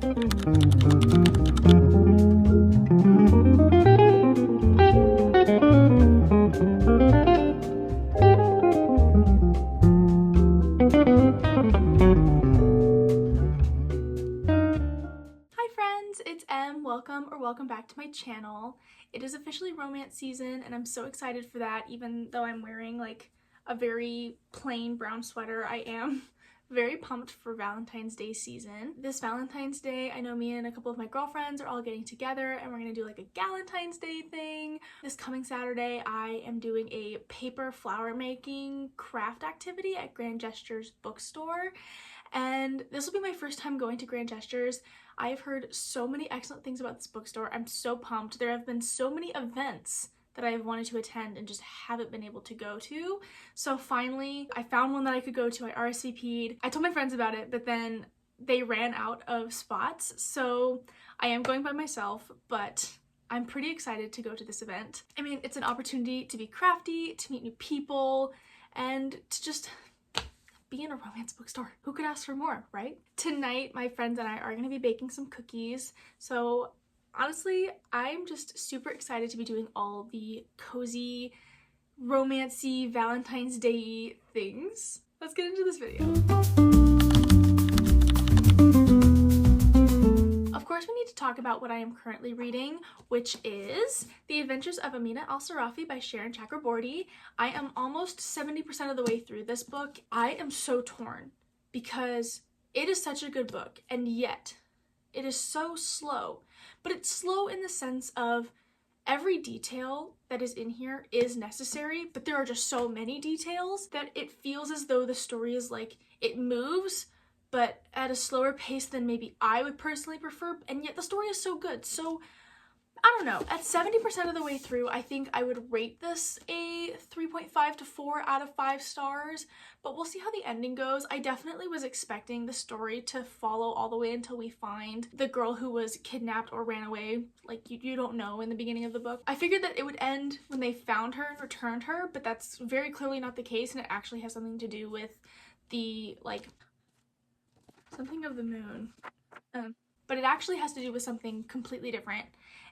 Welcome back to my channel. It is officially romance season and I'm so excited for that. Even though I'm wearing like a very plain brown sweater, I am very pumped for Valentine's Day season. This Valentine's Day, I know me and a couple of my girlfriends are all getting together and we're gonna do like a Galentine's Day thing. This coming Saturday, I am doing a paper flower making craft activity at Grand Gestures bookstore. And this will be my first time going to Grand Gestures. I've heard so many excellent things about this bookstore. I'm so pumped. There have been so many events that I have wanted to attend and just haven't been able to go to. So finally, I found one that I could go to. I RSVP'd. I told my friends about it, but then they ran out of spots. So I am going by myself, but I'm pretty excited to go to this event. I mean, it's an opportunity to be crafty, to meet new people, and to just be in a romance bookstore. Who could ask for more, right? Tonight, my friends and I are gonna be baking some cookies. So honestly, I'm just super excited to be doing all the cozy, romancy, Valentine's Day things. Let's get into this video. Of course, we need to talk about what I am currently reading, which is The Adventures of Amina Al-Sarafi by Sharon Chakraborty. I am almost 70% of the way through this book. I am so torn because it is such a good book, and yet it is so slow. But it's slow in the sense of every detail that is in here is necessary, but there are just so many details that it feels as though the story is like, it moves, but at a slower pace than maybe I would personally prefer, and yet the story is so good. So, I don't know, at 70% of the way through, I think I would rate this a 3.5 to 4 out of 5 stars, but we'll see how the ending goes. I definitely was expecting the story to follow all the way until we find the girl who was kidnapped or ran away, like you don't know in the beginning of the book. I figured that it would end when they found her and returned her, but that's very clearly not the case, and it actually has something to do with the, like, something of the moon. But it actually has to do with something completely different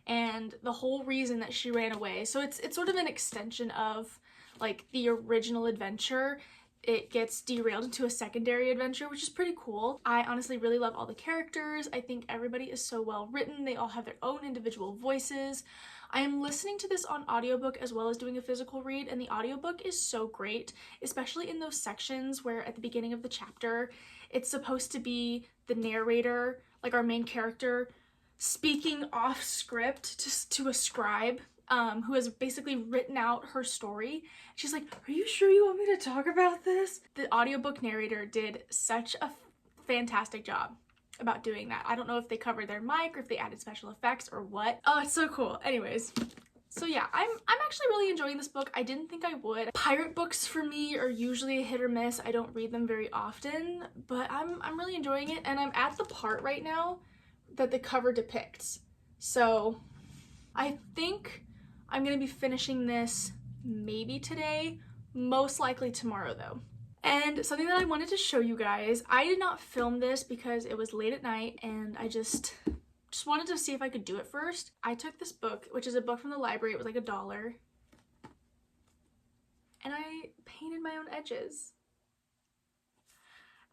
and the whole reason that she ran away. So it's sort of an extension of like the original adventure. It gets derailed into a secondary adventure, which is pretty cool. I honestly really love all the characters. I think everybody is so well written. They all have their own individual voices. I am listening to this on audiobook as well as doing a physical read, and the audiobook is so great, especially in those sections where at the beginning of the chapter, it's supposed to be the narrator, like our main character, speaking off script to a scribe who has basically written out her story. She's like, "Are you sure you want me to talk about this?" The audiobook narrator did such a fantastic job about doing that. I don't know if they covered their mic or if they added special effects or what. Oh, it's so cool. Anyways, so yeah, I'm actually really enjoying this book. I didn't think I would. Pirate books for me are usually a hit or miss. I don't read them very often, but I'm really enjoying it, and I'm at the part right now that the cover depicts. So I think I'm gonna be finishing this maybe today, most likely tomorrow though. And something that I wanted to show you guys, I did not film this because it was late at night and I just wanted to see if I could do it first. I took this book, which is a book from the library. It was like $1, and I painted my own edges.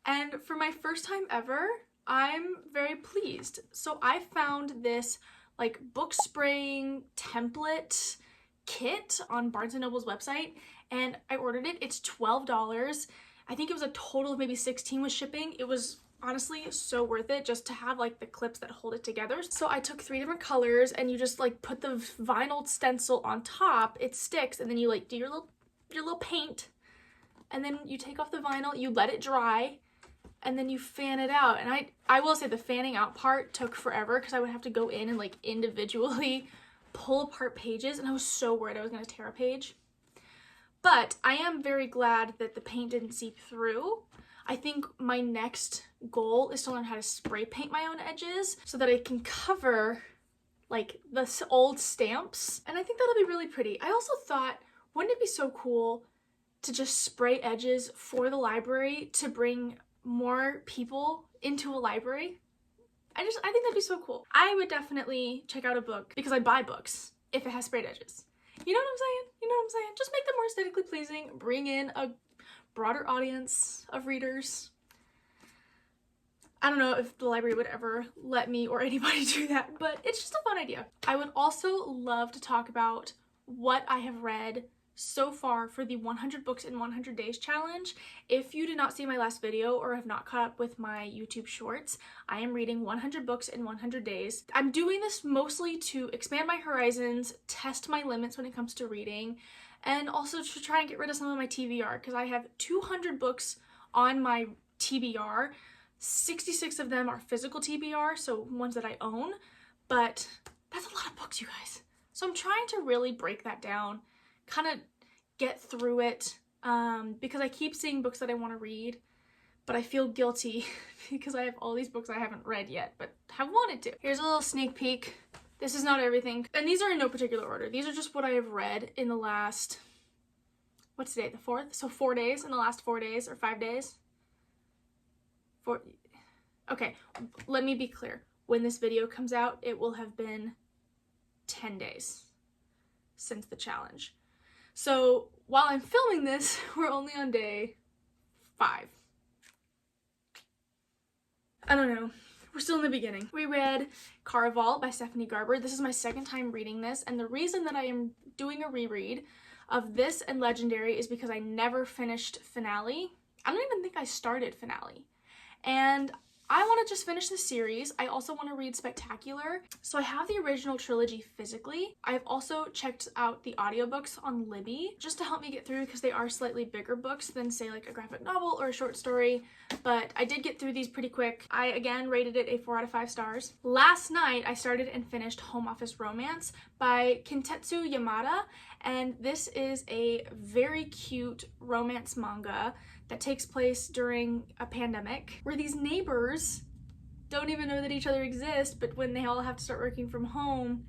And for my first time ever, I'm very pleased. So I found this like book spraying template kit on Barnes & Noble's website, and I ordered it. It's $12. I think it was a total of maybe $16 with shipping. It was honestly so worth it just to have like the clips that hold it together. So I took 3 different colors, and you just like put the vinyl stencil on top, it sticks, and then you like do your little paint, and then you take off the vinyl, you let it dry, and then you fan it out. And I will say the fanning out part took forever because I would have to go in and like individually pull apart pages, and I was so worried I was going to tear a page. But I am very glad that the paint didn't seep through. I think my next goal is to learn how to spray paint my own edges so that I can cover like the old stamps, and I think that'll be really pretty. I also thought, wouldn't it be so cool to just spray edges for the library to bring more people into a library? I think that'd be so cool. I would definitely check out a book, because I buy books, if it has sprayed edges. You know what I'm saying? You know what I'm saying? Just make them more aesthetically pleasing, bring in a broader audience of readers. I don't know if the library would ever let me or anybody do that, but it's just a fun idea. I would also love to talk about what I have read so far for the 100 books in 100 days challenge. If you did not see my last video or have not caught up with my YouTube shorts, I am reading 100 books in 100 days. I'm doing this mostly to expand my horizons, test my limits when it comes to reading, and also to try and get rid of some of my TBR, because I have 200 books on my TBR. 66 of them are physical TBR, so ones that I own, but that's a lot of books, you guys. So I'm trying to really break that down, kind of get through it, because I keep seeing books that I want to read, but I feel guilty because I have all these books I haven't read yet, but have wanted to. Here's a little sneak peek. This is not everything, and these are in no particular order. These are just what I have read in the last, what's today, the 4th? So 4 days, in the last 4 days, or 5 days? Okay, let me be clear. When this video comes out, it will have been 10 days since the challenge. So while I'm filming this, we're only on day 5. I don't know. We're still in the beginning. We read Caraval by Stephanie Garber. This is my second time reading this, and the reason that I am doing a reread of this and Legendary is because I never finished Finale. I don't even think I started Finale. And I want to just finish the series. I also want to read Spectacular. So I have the original trilogy physically. I've also checked out the audiobooks on Libby just to help me get through, because they are slightly bigger books than, say, like a graphic novel or a short story. But I did get through these pretty quick. I again rated it a 4 out of 5 stars. Last night I started and finished Home Office Romance by Kintetsu Yamada, and this is a very cute romance manga that takes place during a pandemic, where these neighbors don't even know that each other exists, but when they all have to start working from home,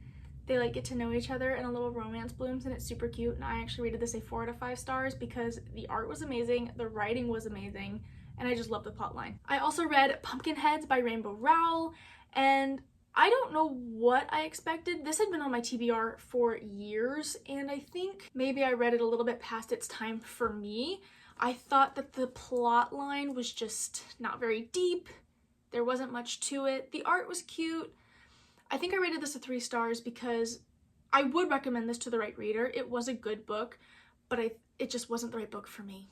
they like get to know each other and a little romance blooms, and it's super cute. And I actually rated this a 4 out of 5 stars because the art was amazing, the writing was amazing, and I just love the plotline. I also read Pumpkinheads by Rainbow Rowell, and I don't know what I expected. This had been on my TBR for years, and I think maybe I read it a little bit past its time for me. I thought that the plot line was just not very deep. There wasn't much to it. The art was cute. I think I rated this a 3 stars because I would recommend this to the right reader. It was a good book, but it just wasn't the right book for me.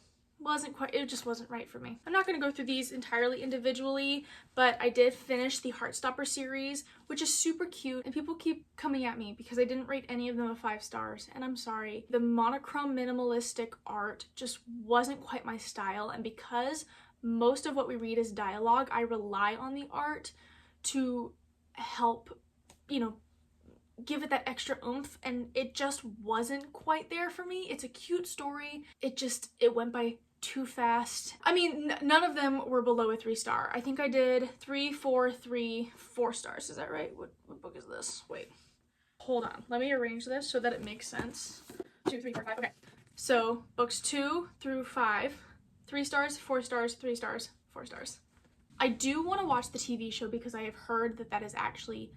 It just wasn't right for me. I'm not going to go through these entirely individually, but I did finish the Heartstopper series, which is super cute, and people keep coming at me because I didn't rate any of them a 5 stars, and I'm sorry. The monochrome minimalistic art just wasn't quite my style, and because most of what we read is dialogue, I rely on the art to help, you know, give it that extra oomph, and it just wasn't quite there for me. It's a cute story. It went by too fast. I mean, none of them were below a 3 star. I think I did 3, 4, 3, 4 stars. Is that right? What book is this? Wait. Hold on. Let me arrange this so that it makes sense. 2, 3, 4, 5. Okay. So books 2 through 5, 3 stars, 4 stars, 3 stars, 4 stars. I do want to watch the TV show because I have heard that that is actually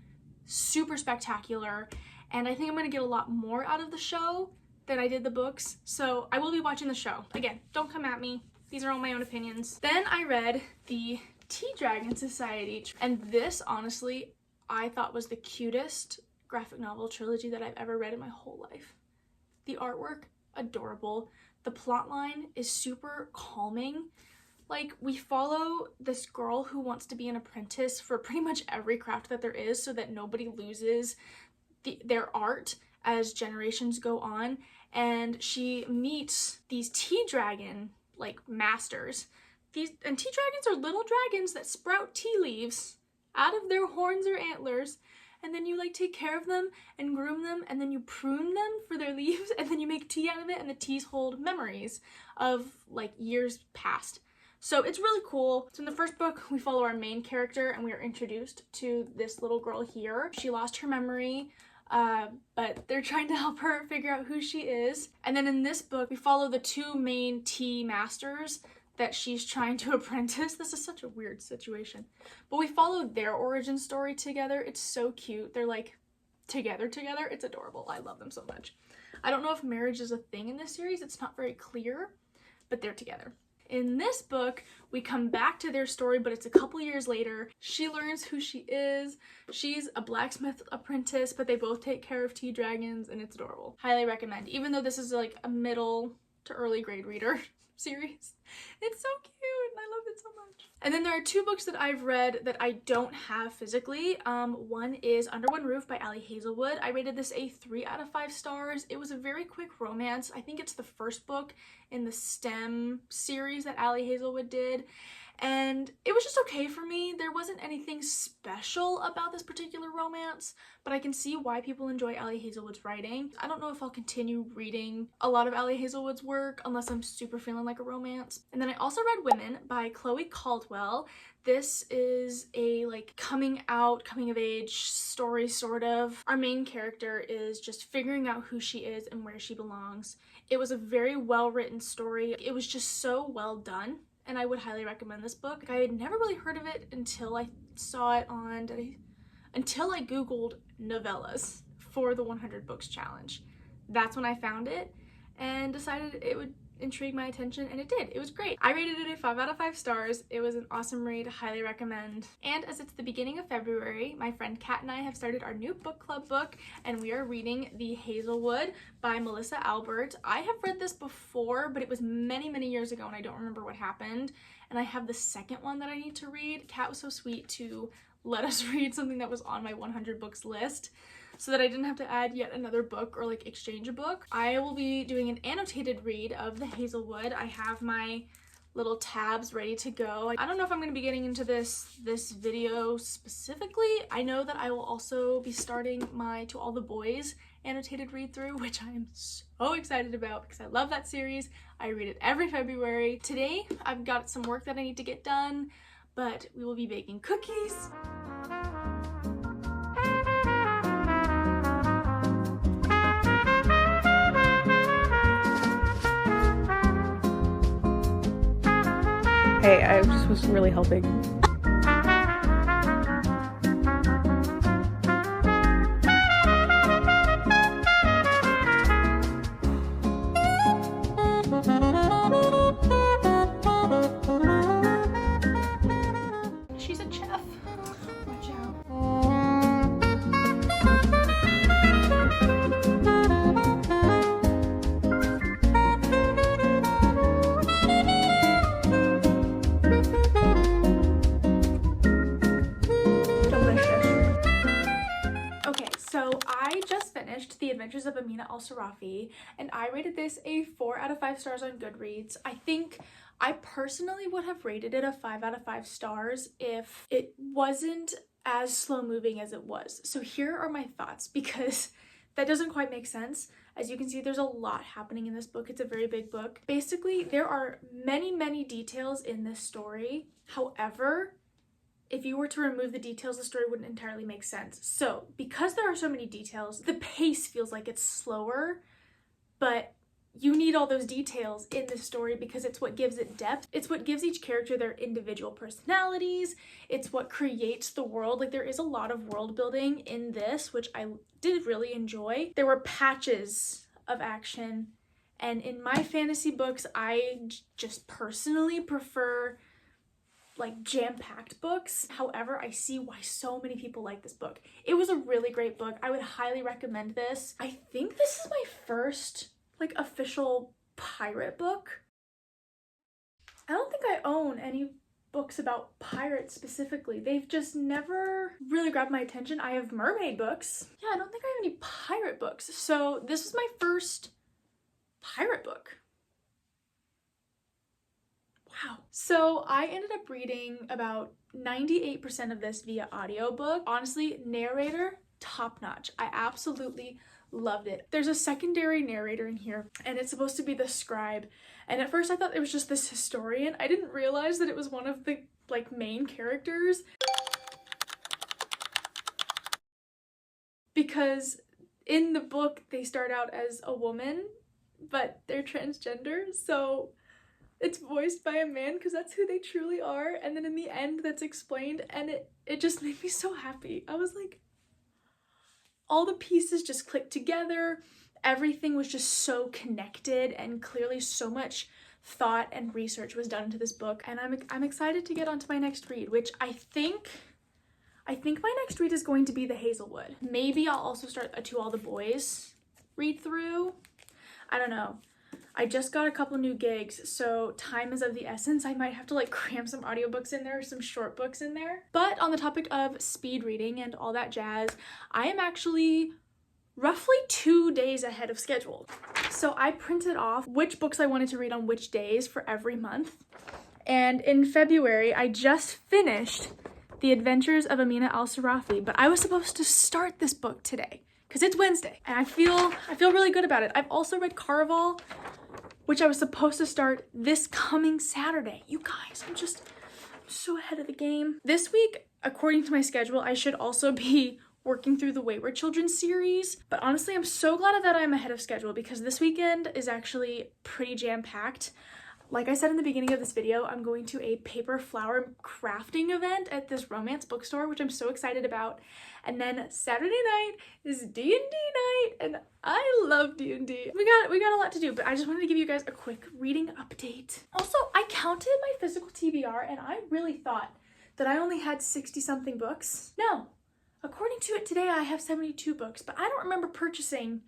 super spectacular, and I think I'm going to get a lot more out of the show than I did the books, so I will be watching the show. Again, don't come at me. These are all my own opinions. Then I read the Tea Dragon Society, and this, honestly, I thought was the cutest graphic novel trilogy that I've ever read in my whole life. The artwork, adorable. The plotline is super calming. Like, we follow this girl who wants to be an apprentice for pretty much every craft that there is so that nobody loses their art as generations go on, and she meets these tea dragon, like, masters. Tea dragons are little dragons that sprout tea leaves out of their horns or antlers, and then you, like, take care of them and groom them, and then you prune them for their leaves, and then you make tea out of it, and the teas hold memories of, like, years past. So it's really cool. So in the first book, we follow our main character, and we are introduced to this little girl here. She lost her memory, but they're trying to help her figure out who she is. And then in this book, we follow the 2 main tea masters that she's trying to apprentice. This is such a weird situation. But we followed their origin story together. It's so cute. They're like together. It's adorable. I love them so much. I don't know if marriage is a thing in this series. It's not very clear, but they're together. In this book, we come back to their story, but it's a couple years later. She learns who she is. She's a blacksmith apprentice, but they both take care of tea dragons, and it's adorable. Highly recommend, even though this is like a middle to early grade reader series. It's so cute, and I love it so much. And then there are two books that I've read that I don't have physically. One is Under One Roof by Ali Hazelwood. I rated this a 3 out of 5 stars. It was a very quick romance. I think it's the first book in the STEM series that Ali Hazelwood did. And it was just okay for me. There wasn't anything special about this particular romance, but I can see why people enjoy Ali Hazelwood's writing. I don't know if I'll continue reading a lot of Ali Hazelwood's work unless I'm super feeling like a romance. And then I also read Women by Chloe Caldwell. This is a like coming out, coming of age story sort of. Our main character is just figuring out who she is and where she belongs. It was a very well written story. It was just so well done. And I would highly recommend this book. I had never really heard of it until I saw it on, until I Googled novellas for the 100 Books Challenge. That's when I found it and decided it would intrigue my attention, and it did. It was great. I rated it a 5 out of 5 stars. It was an awesome read, highly recommend. And as it's the beginning of February, my friend Kat and I have started our new book club book, and we are reading The Hazelwood by Melissa Albert. I have read this before, but it was many years ago, and I don't remember what happened. And I have the second one that I need to read. Kat was so sweet to let us read something that was on my 100 books list, so that I didn't have to add yet another book or like exchange a book. I will be doing an annotated read of The Hazelwood. I have my little tabs ready to go. I don't know if I'm going to be getting into this video specifically. I know that I will also be starting my To All the Boys annotated read through, which I am so excited about because I love that series. I read it every February. Today I've got some work that I need to get done, but we will be baking cookies. Hey, I just was really helping. She's a chef. Watch out. So I just finished The Adventures of Amina Al-Sarafi, and I rated this a 4 out of 5 stars on Goodreads. I think I personally would have rated it a 5 out of 5 stars if it wasn't as slow moving as it was. So here are my thoughts, because that doesn't quite make sense. As you can see, there's a lot happening in this book. It's a very big book. Basically, there are many details in this story. However, if you were to remove the details, the story wouldn't entirely make sense. So because there are so many details, the pace feels like it's slower, but you need all those details in this story because it's what gives it depth. It's what gives each character their individual personalities. It's what creates the world. Like, there is a lot of world building in this, which I did really enjoy. There were patches of action, and in my fantasy books, I just personally prefer like jam-packed books. However, I see why so many people like this book. It was a really great book. I would highly recommend this. I think this is my first like official pirate book. I don't think I own any books about pirates specifically. They've just never really grabbed my attention. I have mermaid books. Yeah, I don't think I have any pirate books. So this was my first pirate book. Wow. So I ended up reading about 98% of this via audiobook. Honestly, narrator, top notch. I absolutely loved it. There's a secondary narrator in here, and it's supposed to be the scribe. And at first I thought it was just this historian. I didn't realize that it was one of the like main characters, because in the book they start out as a woman, but they're transgender. So it's voiced by a man because that's who they truly are, and then in the end that's explained, and it just made me so happy. I was like, all the pieces just clicked together. Everything was just so connected, and clearly so much thought and research was done into this book, and I'm excited to get on to my next read, which I think my next read is going to be The Hazelwood. Maybe I'll also start a To All the Boys read through. I don't know. I just got a couple new gigs, so time is of the essence. I might have to like cram some audiobooks in there, some short books in there. But on the topic of speed reading and all that jazz, I am actually roughly 2 days ahead of schedule. So I printed off which books I wanted to read on which days for every month. And in February, I just finished The Adventures of Amina al-Sarafi, but I was supposed to start this book today because it's Wednesday, and I feel really good about it. I've also read Caraval, which I was supposed to start this coming Saturday. You guys, I'm so ahead of the game. This week, according to my schedule, I should also be working through the Wayward Children series, but honestly, I'm so glad that I'm ahead of schedule because this weekend is actually pretty jam-packed. Like I said in the beginning of this video, I'm going to a paper flower crafting event at this romance bookstore, which I'm so excited about. And then Saturday night is D&D night, and I love D&D. We got a lot to do, but I just wanted to give you guys a quick reading update. Also, I counted my physical TBR, and I really thought that I only had 60-something books. No, according to it today, I have 72 books, but I don't remember purchasing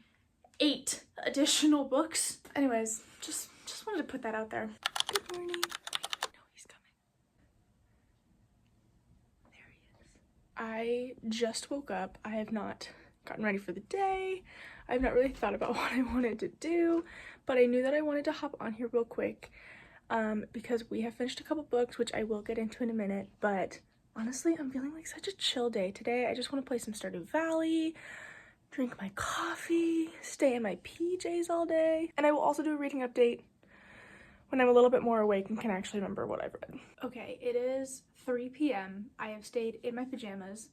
8 additional books. Anyways, just wanted to put that out there. Good morning. I know he's coming. There he is. I just woke up. I have not gotten ready for the day. I have not really thought about what I wanted to do, but I knew that I wanted to hop on here real quick because we have finished a couple books, which I will get into in a minute, but honestly, I'm feeling like such a chill day today. I just want to play some Stardew Valley, drink my coffee, stay in my PJs all day, and I will also do a reading update when I'm a little bit more awake and can actually remember what I've read. Okay, it is 3 p.m. I have stayed in my pajamas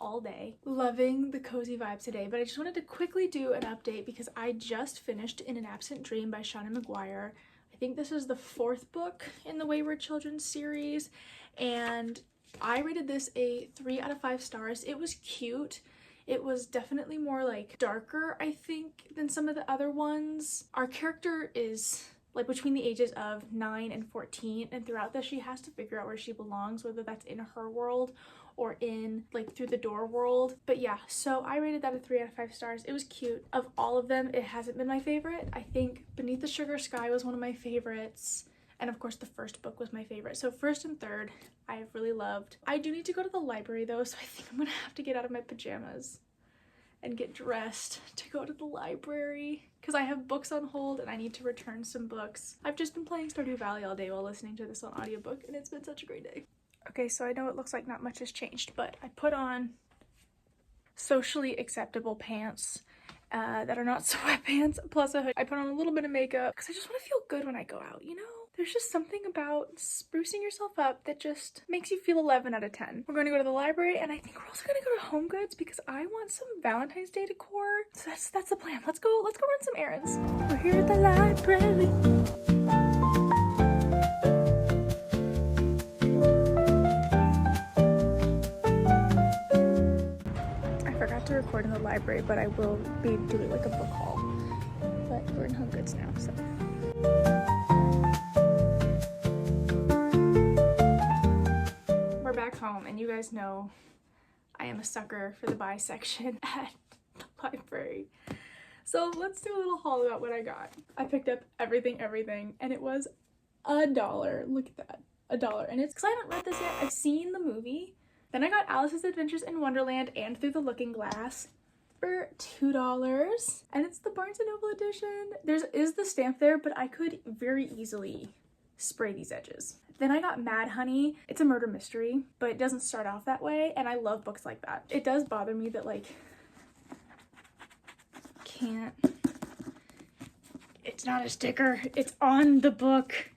all day, loving the cozy vibes today, but I just wanted to quickly do an update because I just finished In an Absent Dream by Seanan McGuire. I think this is the 4th book in the Wayward Children series, and I rated this a 3 out of 5 stars. It was cute. It was definitely more like darker, I think, than some of the other ones. Our character is like between the ages of 9 and 14, and throughout this she has to figure out where she belongs, whether that's in her world or in like Through the Door world. But yeah, so I rated that a 3 out of 5 stars. It was cute. Of all of them, it hasn't been my favorite. I think Beneath the Sugar Sky was one of my favorites, and of course the first book was my favorite. So first and third I've really loved. I do need to go to the library though, so I think I'm gonna have to get out of my pajamas and get dressed to go to the library because I have books on hold and I need to return some books. I've just been playing Stardew Valley all day while listening to this on audiobook, and it's been such a great day. Okay, so I know it looks like not much has changed, but I put on socially acceptable pants that are not sweatpants, plus a hood. I put on a little bit of makeup because I just want to feel good when I go out, you know? There's just something about sprucing yourself up that just makes you feel 11 out of 10. We're going to go to the library, and I think we're also going to go to Home Goods because I want some Valentine's Day decor. So that's the plan. Let's go run some errands. We're here at the library. I forgot to record in the library, but I will be doing like a book haul. But we're in Home Goods now, so. Back home, and you guys know I am a sucker for the buy section at the library. So let's do a little haul about what I got. I picked up everything, and it was $1. Look at that, $1. And it's because I haven't read this yet. I've seen the movie. Then I got Alice's Adventures in Wonderland and Through the Looking Glass for $2, and it's the Barnes & Noble edition. There is the stamp there, but I could very easily spray these edges. Then I got Mad Honey. It's a murder mystery, but it doesn't start off that way, and I love books like that. It does bother me that like it's not a sticker, it's on the book,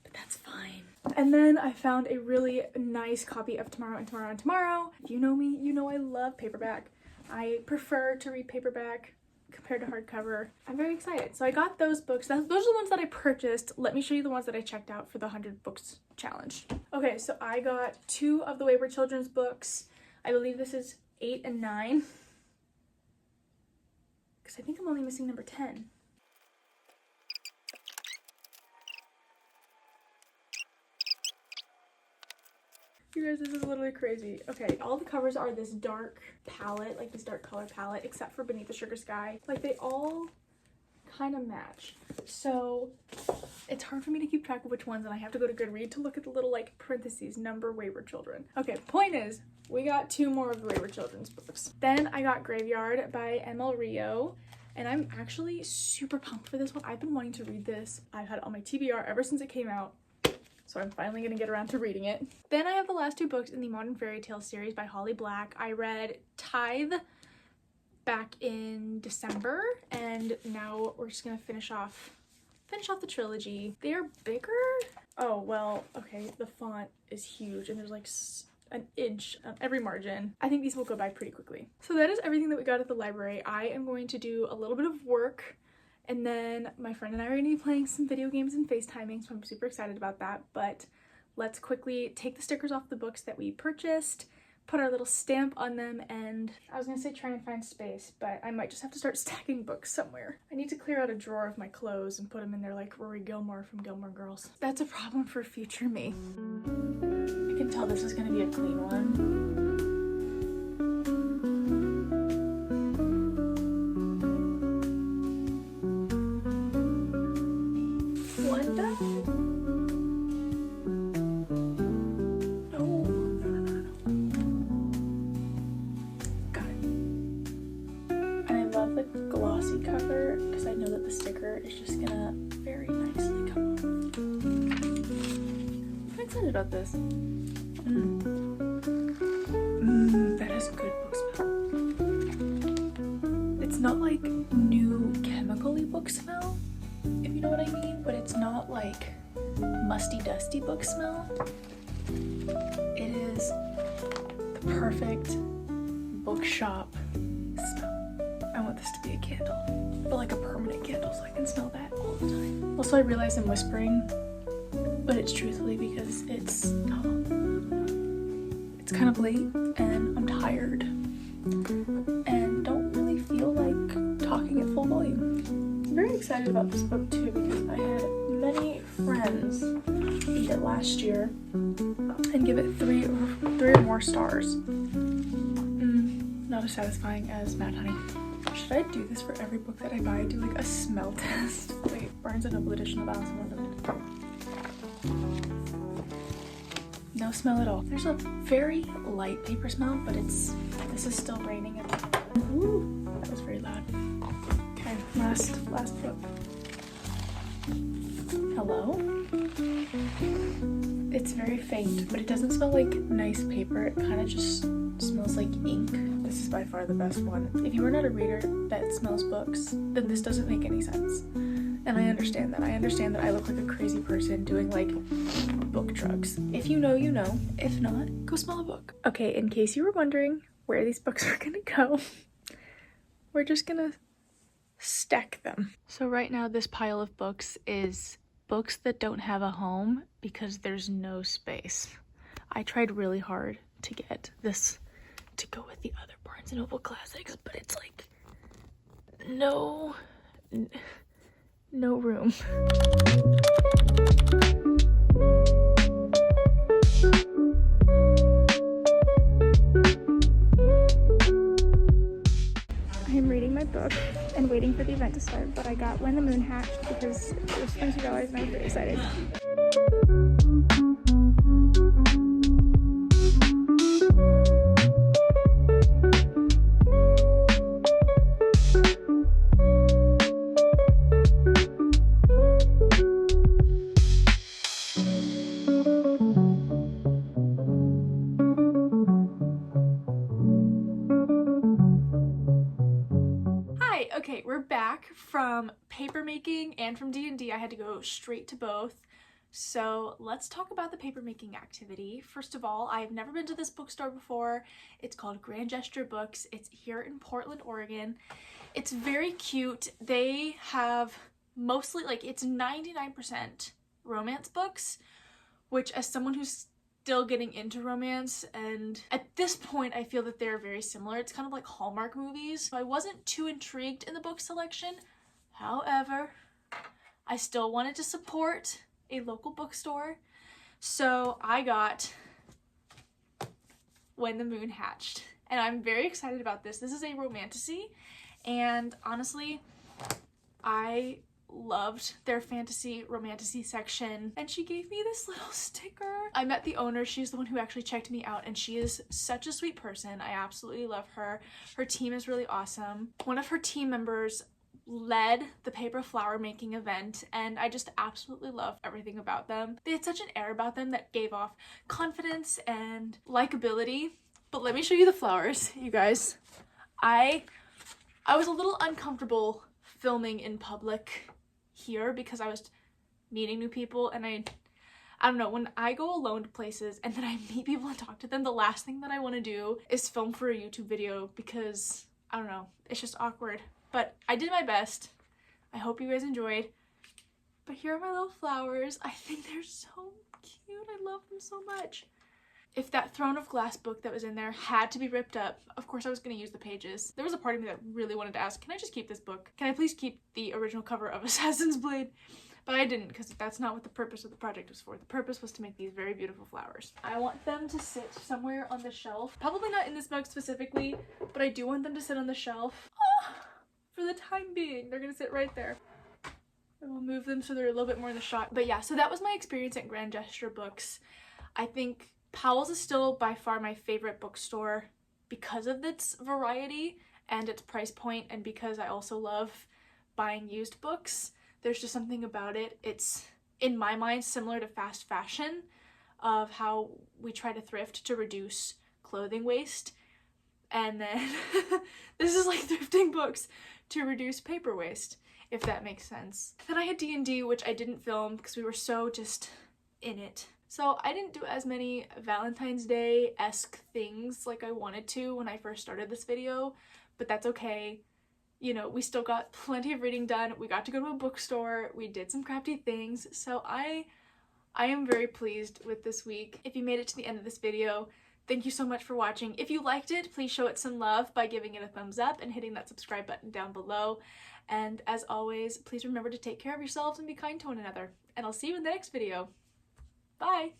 but that's fine. And then I found a really nice copy of Tomorrow and Tomorrow and Tomorrow. If you know me, you know I love paperback. I prefer to read paperback compared to hardcover. I'm very excited. So I got those books. Those are the ones that I purchased. Let me show you the ones that I checked out for the 100 books challenge. Okay, so I got 2 of the Wayward Children's books. I believe this is 8 and 9. Because I think I'm only missing number 10. You guys, this is literally crazy. Okay, all the covers are this dark palette, like this dark color palette, except for Beneath the Sugar Sky. Like, they all kind of match. So it's hard for me to keep track of which ones, and I have to go to Goodread to look at the little, like, parentheses, number Wayward Children. Okay, point is, we got 2 more of the Wayward Children's books. Then I got Graveyard by ML Rio, and I'm actually super pumped for this one. I've been wanting to read this. I've had it on my TBR ever since it came out. So I'm finally gonna get around to reading it. Then I have the last 2 books in the Modern Fairy Tale series by Holly Black. I read Tithe back in December, and now we're just gonna finish off the trilogy. They are bigger. Oh, well, okay, the font is huge, and there's like an inch on every margin. I think these will go by pretty quickly. So that is everything that we got at the library. I am going to do a little bit of work, and then my friend and I are going to be playing some video games and FaceTiming, so I'm super excited about that. But let's quickly take the stickers off the books that we purchased, put our little stamp on them, and I was going to say try and find space, but I might just have to start stacking books somewhere. I need to clear out a drawer of my clothes and put them in there like Rory Gilmore from Gilmore Girls. That's a problem for future me. I can tell this is going to be a clean one. Cover, because I know that the sticker is just gonna very nicely come off. I'm excited about this. That is a good book smell. It's not like new chemically book smell, if you know what I mean, but it's not like musty dusty book smell. It is the perfect bookshop smell. I want this to be a candle, but like a permanent candle, so I can smell that all the time. Also, I realize I'm whispering, but it's truthfully because it's kind of late and I'm tired and don't really feel like talking at full volume. I'm very excited about this book too because I had many friends read it last year and give it 3 or more stars. Not as satisfying as Mad Honey. Should I do this for every book that I buy? Do like a smell test? Wait, Barnes & Noble edition of Alice in Wonderland. No smell at all. There's a very light paper smell, but this is still raining. Ooh, that was very loud. Okay, last book. Hello? It's very faint, but it doesn't smell like nice paper. It kind of just smells like ink. This is by far the best one. If you are not a reader that smells books, then this doesn't make any sense. And I understand that. I understand that I look like a crazy person doing like book drugs. If you know, you know. If not, go smell a book. Okay, in case you were wondering where these books are gonna go, we're just gonna stack them. So right now this pile of books is books that don't have a home because there's no space. I tried really hard to get this to go with the other Barnes & Noble classics, but it's like no room. I am reading my book and waiting for the event to start, but I got When the Moon Hatched because it was $20 and I was very excited. Okay, we're back from paper making and from D&D. I had to go straight to both. So let's talk about the papermaking activity. First of all, I've never been to this bookstore before. It's called Grand Gesture Books. It's here in Portland, Oregon. It's very cute. They have mostly, like, it's 99% romance books, which as someone who's still getting into romance, and at this point I feel that they're very similar. It's kind of like Hallmark movies. So I wasn't too intrigued in the book selection. However, I still wanted to support a local bookstore, so I got When the Moon Hatched, and I'm very excited about this. This is a romantasy, and honestly, I loved their fantasy romantasy section, and she gave me this little sticker. I met the owner. She's the one who actually checked me out, and she is such a sweet person. I absolutely love her. Her team is really awesome. One of her team members led the paper flower making event, and I just absolutely loved everything about them. They had such an air about them that gave off confidence and likability. But let me show you the flowers, you guys. I was a little uncomfortable filming in public here because I was meeting new people, and I don't know, when I go alone to places and then I meet people and talk to them, the last thing that I want to do is film for a YouTube video because, I don't know, it's just awkward. But I did my best. I hope you guys enjoyed. But here are my little flowers. I think they're so cute. I love them so much. If that Throne of Glass book that was in there had to be ripped up, of course I was going to use the pages. There was a part of me that really wanted to ask, can I just keep this book? Can I please keep the original cover of Assassin's Blade? But I didn't, because that's not what the purpose of the project was for. The purpose was to make these very beautiful flowers. I want them to sit somewhere on the shelf. Probably not in this mug specifically, but I do want them to sit on the shelf. For the time being, they're gonna sit right there. I will move them so they're a little bit more in the shot. But yeah, so that was my experience at Grand Gesture Books. I think Powell's is still by far my favorite bookstore because of its variety and its price point, and because I also love buying used books. There's just something about it. It's, in my mind, similar to fast fashion, of how we try to thrift to reduce clothing waste. And then this is like thrifting books to reduce paper waste, if that makes sense. Then I had D&D, which I didn't film because we were so just in it. So I didn't do as many Valentine's Day-esque things like I wanted to when I first started this video, but that's okay. You know, we still got plenty of reading done. We got to go to a bookstore. We did some crafty things. So I am very pleased with this week. If you made it to the end of this video, thank you so much for watching. If you liked it, please show it some love by giving it a thumbs up and hitting that subscribe button down below. And as always, please remember to take care of yourselves and be kind to one another. And I'll see you in the next video. Bye!